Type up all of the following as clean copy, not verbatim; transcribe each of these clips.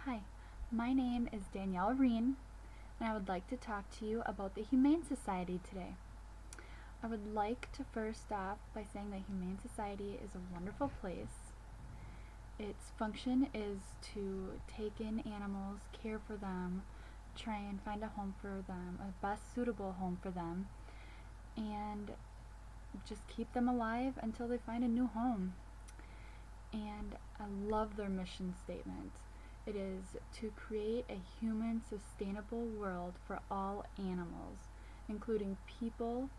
Hi, my name is Danielle and I would like to talk to you about the Humane Society today. I would like to first off by saying that Humane Society is a wonderful place. Its function is to take in animals, care for them, try and find a home for them, a best suitable home for them, and just keep them alive until they find a new home. And I love their mission statement. It is to create a human sustainable world for all animals, including people,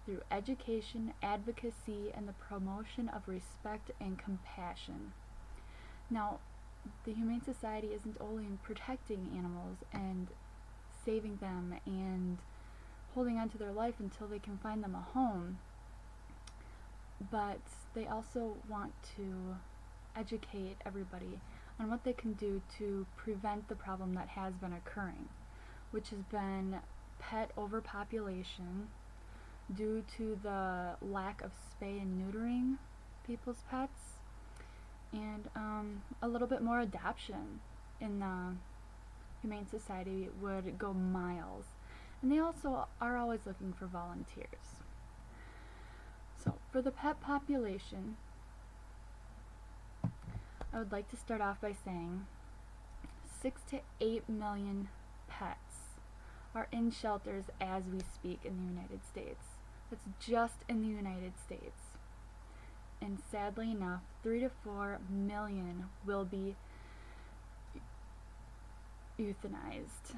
through education, advocacy, and the promotion of respect and compassion. Now, the Humane Society isn't only in protecting animals and saving them and holding on to their life until they can find them a home, but they also want to educate everybody on what they can do to prevent the problem that has been occurring, which has been pet overpopulation due to the lack of spay and neutering people's pets, and a little bit more adoption in the Humane Society would go miles. And they also are always looking for volunteers. So for the pet population, I would like to start off by saying 6 to 8 million pets are in shelters as we speak in the United States. That's just in the United States. And sadly enough, 3 to 4 million will be euthanized.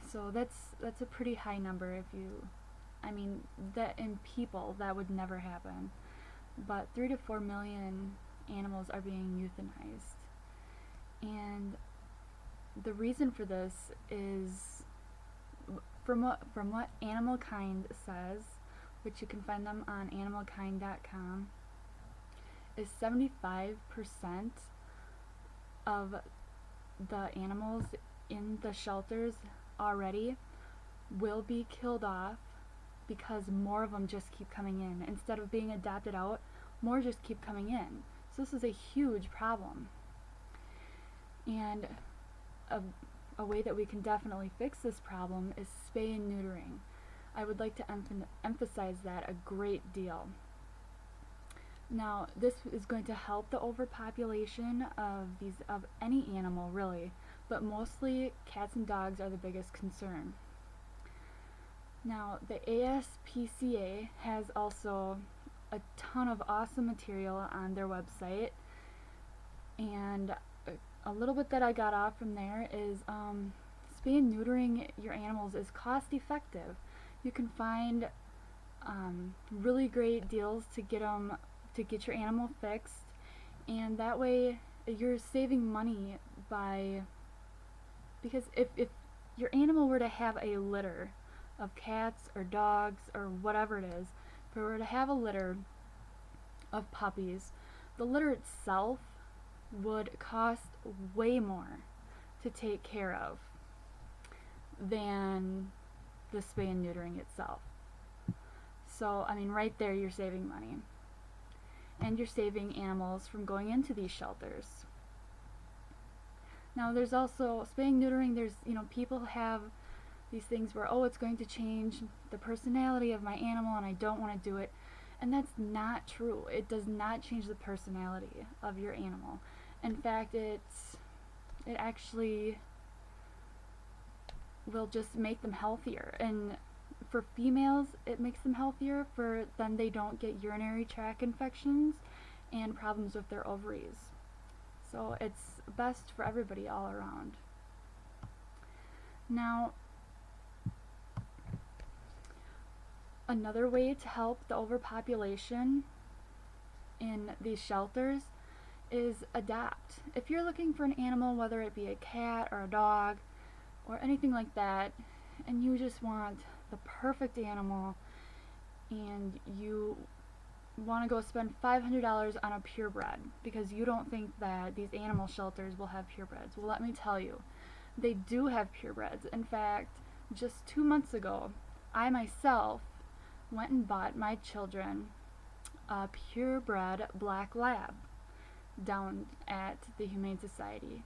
So that's a pretty high number. That in people that would never happen. But 3 to 4 million animals are being euthanized. And the reason for this is from what Animal Kind says, which you can find them on animalkind.com, is 75% of the animals in the shelters already will be killed off because more of them just keep coming in. Instead of being adopted out, more just keep coming in. So this is a huge problem. And a way that we can definitely fix this problem is spay and neutering. I would like to emphasize that a great deal. Now, this is going to help the overpopulation of any animal really, but mostly cats and dogs are the biggest concern. Now, the ASPCA has also a ton of awesome material on their website, and a little bit that I got off from there is spay and neutering your animals is cost effective. You can find really great deals to get your animal fixed, and that way you're saving money because if your animal were to have a litter of cats or dogs or whatever it is, if it were to have a litter of puppies, the litter itself would cost way more to take care of than the spay and neutering itself. So, right there you're saving money. And you're saving animals from going into these shelters. Now, there's also spay and neutering. People have these things where, it's going to change the personality of my animal and I don't want to do it. And that's not true. It does not change the personality of your animal. In fact, it actually will just make them healthier. And for females, it makes them healthier, then they don't get urinary tract infections and problems with their ovaries. So it's best for everybody all around. Now, another way to help the overpopulation in these shelters is adopt. If you're looking for an animal, whether it be a cat or a dog or anything like that, and you just want the perfect animal and you want to go spend $500 on a purebred because you don't think that these animal shelters will have purebreds. Well, let me tell you, they do have purebreds. In fact, just 2 months ago, I myself went and bought my children a purebred black lab down at the Humane Society.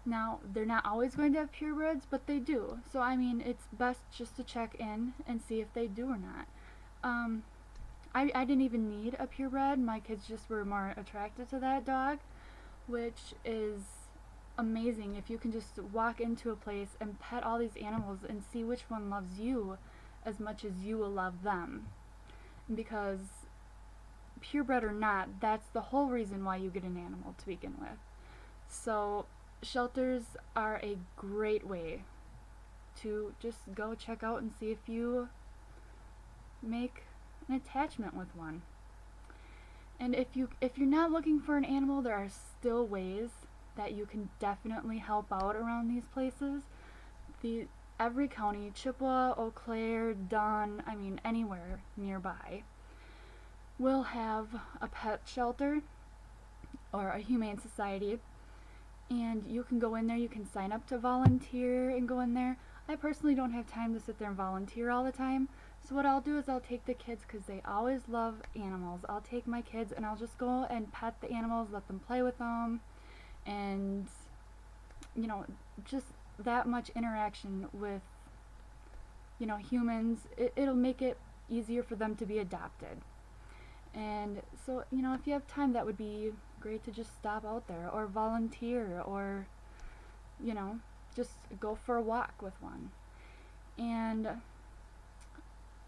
Now, they're not always going to have purebreds, but they do. So, I mean, it's best just to check in and see if they do or not. Um, I didn't even need a purebred. My kids just were more attracted to that dog, which is amazing if you can just walk into a place and pet all these animals and see which one loves you as much as you will love them. Because purebred or not, that's the whole reason why you get an animal to begin with. So shelters are a great way to just go check out and see if you make an attachment with one. And if you're not looking for an animal, there are still ways that you can definitely help out around these places. Every county, Chippewa, Eau Claire, Dunn, I mean anywhere nearby, will have a pet shelter or a humane society, and you can go in there. You can sign up to volunteer and go in there. I personally don't have time to sit there and volunteer all the time, so what I'll do is I'll take the kids, because they always love animals. I'll take my kids and I'll just go and pet the animals, let them play with them, and just that much interaction with humans, it'll make it easier for them to be adopted. And so if you have time, that would be great to just stop out there or volunteer, or just go for a walk with one. And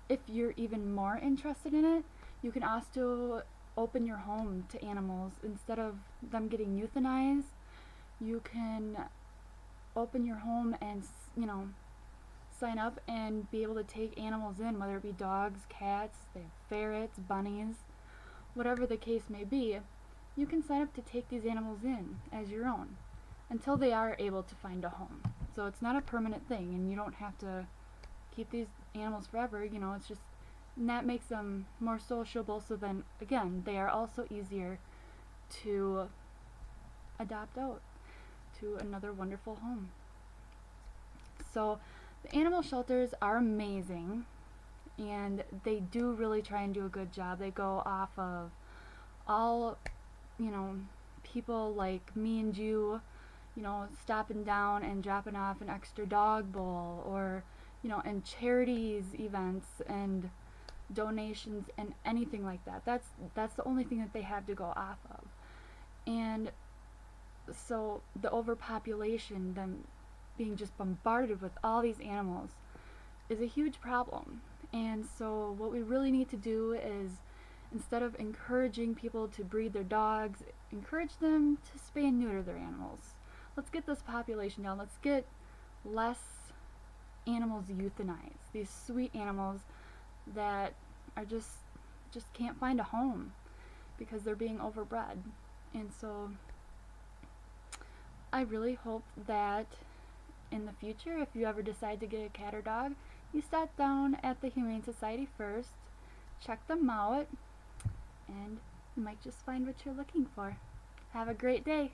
if you're even more interested in it, you can also open your home to animals. Instead of them getting euthanized, you can open your home and sign up and be able to take animals in, whether it be dogs, cats, they have ferrets, bunnies, whatever the case may be. You can sign up to take these animals in as your own until they are able to find a home. So it's not a permanent thing, and you don't have to keep these animals forever. It's just, and that makes them more sociable, so then again they are also easier to adopt out to another wonderful home. So the animal shelters are amazing, and they do really try and do a good job. They go off of all people like me and you stopping down and dropping off an extra dog bowl, or and charities events and donations and anything like that. That's the only thing that they have to go off of. And so the overpopulation, them being just bombarded with all these animals, is a huge problem. And so what we really need to do is, instead of encouraging people to breed their dogs, encourage them to spay and neuter their animals. Let's get this population down. Let's get less animals euthanized. These sweet animals that are just can't find a home because they're being overbred. And so I really hope that in the future, if you ever decide to get a cat or dog, you sat down at the Humane Society first, check them out, and you might just find what you're looking for. Have a great day.